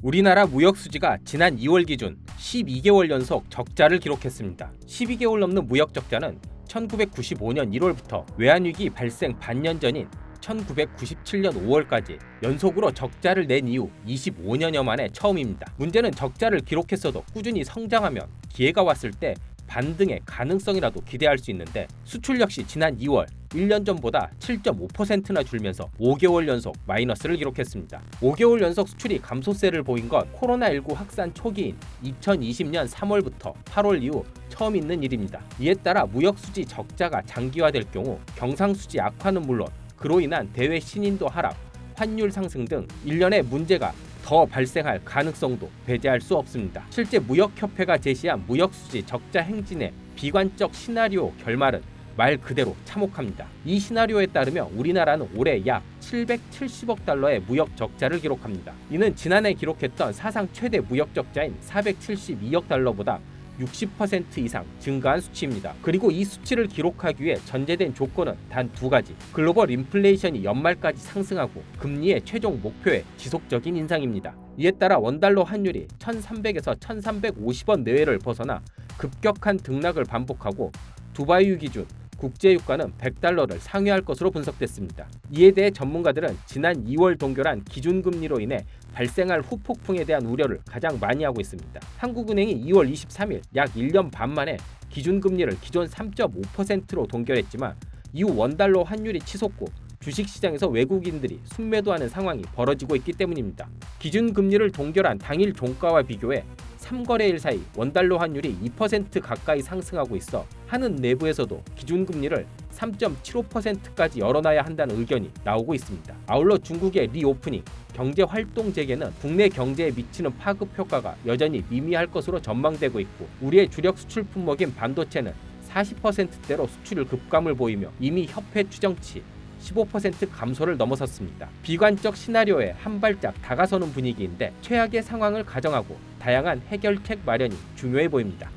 우리나라 무역 수지가 지난 2월 기준 12개월 연속 적자를 기록했습니다. 12개월 넘는 무역 적자는 1995년 1월부터 외환위기 발생 반년 전인 1997년 5월까지 연속으로 적자를 낸 이후 25년여 만에 처음입니다. 문제는 적자를 기록했어도 꾸준히 성장하면 기회가 왔을 때 반등의 가능성이라도 기대할 수 있는데 수출 역시 지난 2월 1년 전보다 7.5%나 줄면서 5개월 연속 마이너스를 기록했습니다. 5개월 연속 수출이 감소세를 보인 건 코로나19 확산 초기인 2020년 3월부터 8월 이후 처음 있는 일입니다. 이에 따라 무역 수지 적자가 장기화될 경우 경상 수지 악화는 물론 그로 인한 대외 신인도 하락, 환율 상승 등 일련의 문제가 더 발생할 가능성도 배제할 수 없습니다. 실제 무역협회가 제시한 무역수지 적자 행진의 비관적 시나리오 결말은 말 그대로 참혹합니다. 이 시나리오에 따르면 우리나라는 올해 약 770억 달러의 무역 적자를 기록합니다. 이는 지난해 기록했던 사상 최대 무역 적자인 472억 달러보다 60% 이상 증가한 수치입니다. 그리고 이 수치를 기록하기 위해 전제된 조건은 단 두 가지. 글로벌 인플레이션이 연말까지 상승하고 금리의 최종 목표의 지속적인 인상입니다. 이에 따라 원달러 환율이 1300에서 1350원 내외를 벗어나 급격한 등락을 반복하고 두바이 기준 국제유가는 100달러를 상회할 것으로 분석됐습니다. 이에 대해 전문가들은 지난 2월 동결한 기준금리로 인해 발생할 후폭풍에 대한 우려를 가장 많이 하고 있습니다. 한국은행이 2월 23일 약 1년 반 만에 기준금리를 기존 3.5%로 동결했지만 이후 원달러 환율이 치솟고 주식시장에서 외국인들이 순매도하는 상황이 벌어지고 있기 때문입니다. 기준금리를 동결한 당일 종가와 비교해 3거래일 사이 원달러 환율이 2% 가까이 상승하고 있어 한은 내부에서도 기준금리를 3.75%까지 열어놔야 한다는 의견이 나오고 있습니다. 아울러 중국의 리오프닝, 경제활동 재개는 국내 경제에 미치는 파급 효과가 여전히 미미할 것으로 전망되고 있고 우리의 주력 수출 품목인 반도체는 40%대로 수출을 급감을 보이며 이미 협회 추정치 15% 감소를 넘어섰습니다. 비관적 시나리오에 한 발짝 다가서는 분위기인데 최악의 상황을 가정하고 다양한 해결책 마련이 중요해 보입니다.